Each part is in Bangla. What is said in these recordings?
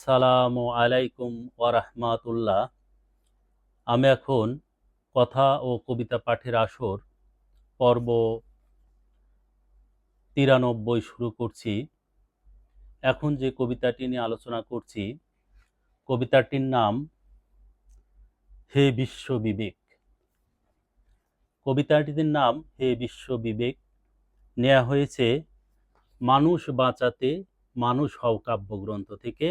আসসালামু আলাইকুম ওয়ারাহমাতুল্লাহ। আমি এখন কথা ও কবিতা পাঠের আসর পর্ব 93 শুরু করছি। এখন যে কবিতাটি নিয়ে আলোচনা করছি, কবিতাটির নাম হে বিশ্ব বিবেক। কবিতাটির নাম হে বিশ্ব বিবেক নেওয়া হয়েছে মানুষ বাঁচাতে মানুষ হও কাব্যগ্রন্থ থেকে।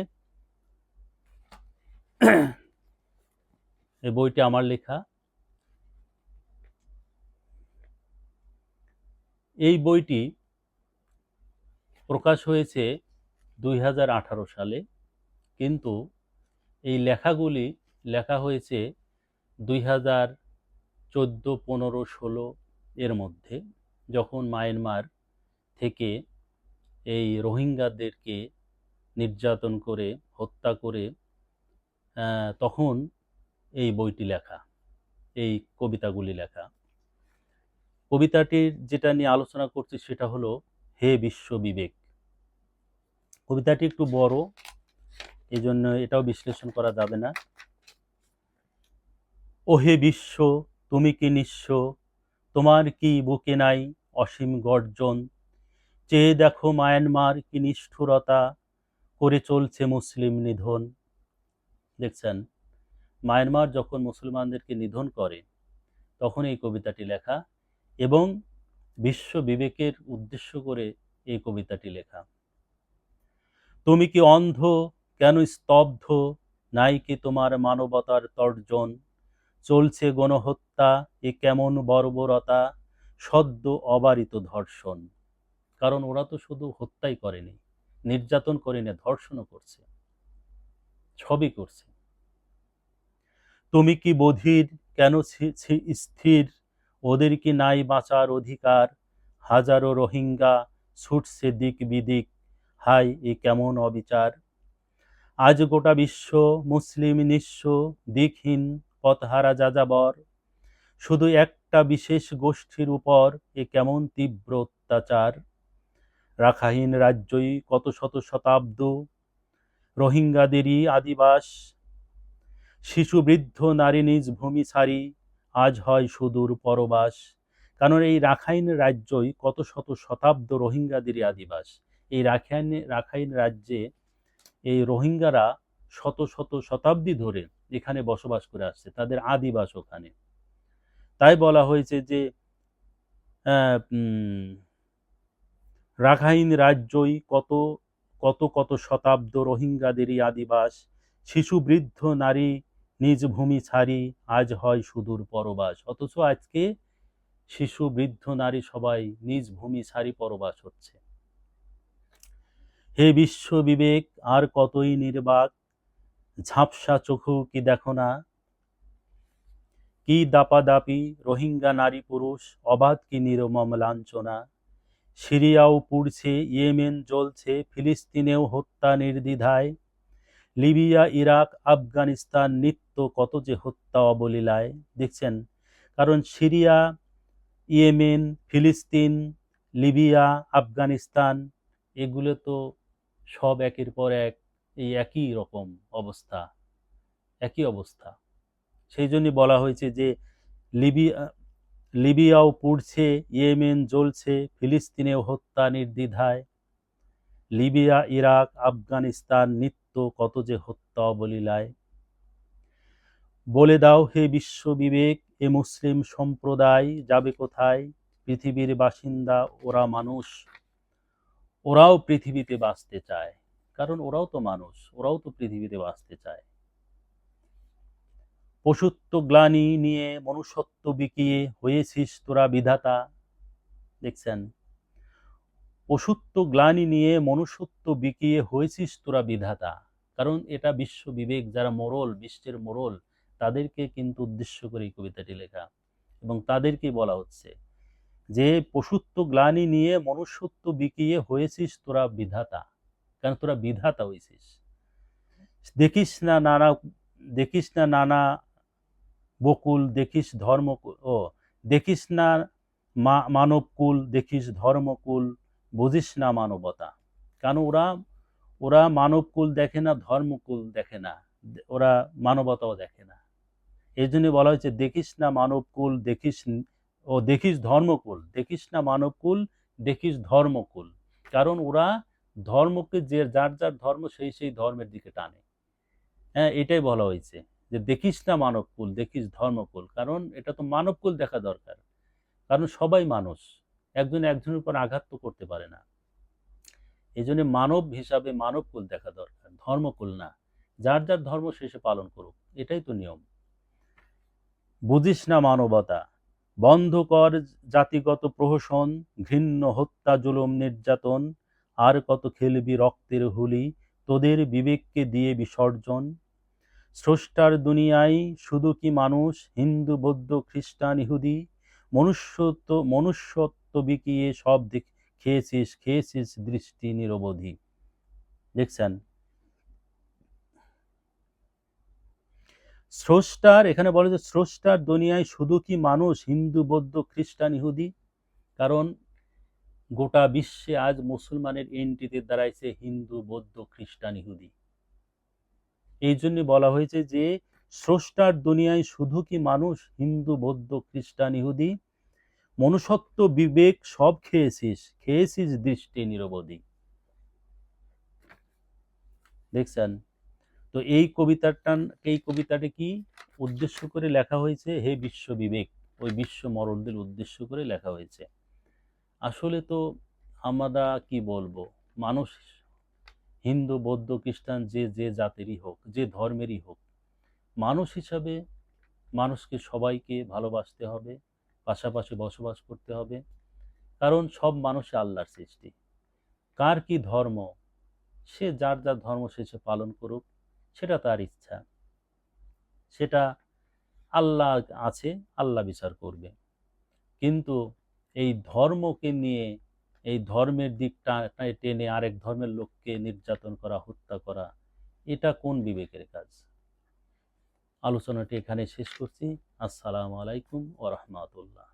এই বইটি আমার লেখা। এই বইটি প্রকাশ হয়েছে 2018 সালে, কিন্তু এই লেখাগুলি লেখা হয়েছে 2014, 15, 16 এর মধ্যে, যখন মায়ানমার থেকে এই রোহিঙ্গাদেরকে নির্যাতন করে হত্যা করে তখন এই বইটি লেখা, এই কবিতাগুলি লেখা। কবিতাটির যেটা নিয়ে আলোচনা করছি সেটা হলো হে বিশ্ব বিবেক। কবিতাটি একটু বড়, এই জন্য এটাও বিশ্লেষণ করা যাবে না। ওহে বিশ্ব, তুমি কি নিঃস্ব, তোমার কি বুকে নাই অসীম গর্জন? চেয়ে দেখো মায়ানমার কি নিষ্ঠুরতা করে চলছে মুসলিম নিধন। দেখছেন, মায়ানমার যখন মুসলমানদেরকে নিধন করে তখন এই কবিতাটি লেখা, এবং বিশ্ব বিবেকের উদ্দেশ্য করে এই কবিতাটি লেখা। তুমি কি অন্ধ, কেন স্তব্ধ, নাই কি তোমার মানবতার তর্জন? চলছে গণহত্যা, এ কেমন বর্বরতা, সদ্য অবারিত ধর্ষণ। কারণ ওরা তো শুধু হত্যাই করেনি, নির্যাতন করেনি, ধর্ষণও করছে, সবই করছে। তুমি কি বধির, কেন স্থির, ওদের কি নাই বাঁচার অধিকার? হাজারো রোহিঙ্গা ছুটছে দিক বিদিক, হাই এ কেমন অবিচার। আজ গোটা বিশ্ব মুসলিম নিঃস্ব, দিকহীন পথহারা যাযাবর। শুধু একটা বিশেষ গোষ্ঠীর উপর এ কেমন তীব্র অত্যাচার। রাখাইন রাজ্যই কত শত শতাব্দ রোহিঙ্গাদেরই আদিবাস। শিশু বৃদ্ধ নারী নিজ ভূমি ছাড়ি আজ হয় সুদূর পরবাস। কারণ এই রাখাইন রাজ্যই কত শত শতাব্দ রোহিঙ্গাদেরই আদিবাস। এই রাখাইন রাজ্যে এই রোহিঙ্গারা শত শত শতাব্দী ধরে এখানে বসবাস করে আসছে, তাদের আদিবাস ওখানে। তাই বলা হয়েছে যে রাখাইন রাজ্যই কত কত কত শতাব্দ রোহিঙ্গাদেরই আদিবাস। শিশু বৃদ্ধ নারী নিজ ভূমি ছাড়ি আজ হয় সুদূর পরবাস। অথচ আজকে শিশু বৃদ্ধ নারী সবাই নিজ ভূমি ছাড়ি পরবাস হচ্ছে। হে বিশ্ব বিবেক, আর কতই নির্বাক, ঝাপসা চোখু কি দেখো না? কি দাপাদাপি রোহিঙ্গা নারী পুরুষ, অবাধ কি নির্মম লাঞ্ছনা। সিরিয়াও পুড়ছে, ইয়েমেন জ্বলছে, ফিলিস্তিনেও হত্যা নির্দ্বিধায়। লিবিয়া, ইরাক, আফগানিস্তান নিত্য কত যে হত্যা অবলীলায়। দেখছেন, কারণ সিরিয়া, ইয়েমেন, ফিলিস্তিন, লিবিয়া, আফগানিস্তান এগুলো তো সব একের পর এক এই একই রকম অবস্থা, একই অবস্থা। সেই জন্য বলা হয়েছে যে লিবিয়াও পুড়ছে, ইয়েমেন জ্বলছে, ফিলিস্তিনেও হত্যা নির্দ্বিধায়। লিবিয়া, ইরাক, আফগানিস্তান নিত্য কত যে হত্যা অবলীলায়। বলে দাও হে বিশ্ব বিবেক, এ মুসলিম সম্প্রদায় যাবে কোথায়? পৃথিবীর বাসিন্দা ওরা মানুষ, ওরাও পৃথিবীতে বাঁচতে চায়। কারণ ওরাও তো মানুষ, ওরাও তো পৃথিবীতে বাঁচতে চায়। পশুত্ব গ্লানি নিয়ে মনুষ্যত্ব বিকিয়ে হয়েছিস তোরা বিধাতা। দেখছেন, পশুত্ব গ্লানি নিয়ে মনুষ্যত্ব বিকিয়ে হয়েছিস তোরা বিধাতা। কারণ এটা বিশ্ব বিবেক, যারা মোরল, বিশ্বের মোরল, তাদেরকে কিন্তু উদ্দেশ্য করে এই কবিতাটি লেখা, এবং তাদেরকে বলা হচ্ছে যে পশুত্ব গ্লানি নিয়ে মনুষ্যত্ব বিকিয়ে হয়েছিস তোরা বিধাতা। কারণ তোরা বিধাতা হয়েছিস। দেখিস না নানা বকুল, দেখিস ধর্মকুল, দেখিস না মানবকুল, দেখিস ধর্মকুল, বুঝিস না মানবতা। কারণ ওরা ওরা মানবকুল দেখে না, ধর্মকুল দেখে না, ওরা মানবতাও দেখে না। এই জন্য বলা হয়েছে দেখিস না মানবকুল, দেখিস ধর্মকুল, দেখিস না মানবকুল, দেখিস ধর্মকুল। কারণ ওরা ধর্মকে, যার যার ধর্ম সেই সেই ধর্মের দিকে টানে। হ্যাঁ, এটাই বলা হয়েছে যে দেখিস না মানবকুল, দেখিস ধর্মকুল। কারণ এটা তো মানবকুল দেখা দরকার, কারণ সবাই মানুষ, একজন একজনের উপর আঘাত তো করতে পারে না। এই জন্য মানব হিসাবে মানবকুল দেখা দরকার, ধর্মকুল না। যার যার ধর্ম শেষে পালন করুক, এটাই তো নিয়ম। বুঝিস না মানবতা, বন্ধ কর জাতিগত প্রহসন, ঘৃণ্য হত্যা জুলুম নির্যাতন, আর কত খেলবি রক্তের হোলি, তোদের বিবেককে দিয়ে বিসর্জন। স্রষ্টার দুনিয়ায় শুধু কি মানুষ, হিন্দু বৌদ্ধ খ্রিস্টান ইহুদি, মনুষ্যত্ব বিকিয়ে সব খেয়েছিস, খেয়েছিস দৃষ্টি নিরবধি। দেখছেন, স্রষ্টার, এখানে বলে যে স্রষ্টার দুনিয়ায় শুধু কি মানুষ, হিন্দু বৌদ্ধ খ্রিস্টান ইহুদি। কারণ গোটা বিশ্বে আজ মুসলমানের এন্ট্রিতে দাঁড়াইছে হিন্দু বৌদ্ধ খ্রিস্টান ইহুদি। এই জন্য বলা হয়েছে যে স্রষ্টার দুনিয়ায় শুধু কি মানুষ, হিন্দু বৌদ্ধ খ্রিস্টান ইহুদি, মনুষ্যত্ব বিবেক সব খেয়েছিস, খেয়েছিস দৃষ্টি নিরবধি। দেখছেন, তো এই কবিতাটি কি উদ্দেশ্য করে লেখা হয়েছে? হে বিশ্ব বিবেক, ওই বিশ্ব মরদদের উদ্দেশ্য করে লেখা হয়েছে। আসলে তো আমরা কি বলবো, মানুষ হিন্দু বৌদ্ধ খ্রিস্টান যে যে জাতেরই হোক, যে ধর্মেরই হোক, মানুষ হিসাবে মানুষকে সবাইকে ভালোবাসতে হবে, পাশাপাশি বসবাস করতে হবে। কারণ সব মানুষই আল্লাহর সৃষ্টি। কার কি ধর্ম, সে যার যার ধর্ম সে পালন করুক, সেটা তার ইচ্ছা, সেটা আল্লাহ আছে, আল্লাহ বিচার করবে। কিন্তু এই ধর্মকে নিয়ে, এই ধর্মের দিকটা টেনে আরেক ধর্মের লোককে নির্যাতন করা, হত্যা করা, এটা কোন বিবেকের কাজ? আলোচনাটি এখানে শেষ করছি। আসসালামু আলাইকুম ওয়া রাহমাতুল্লাহ।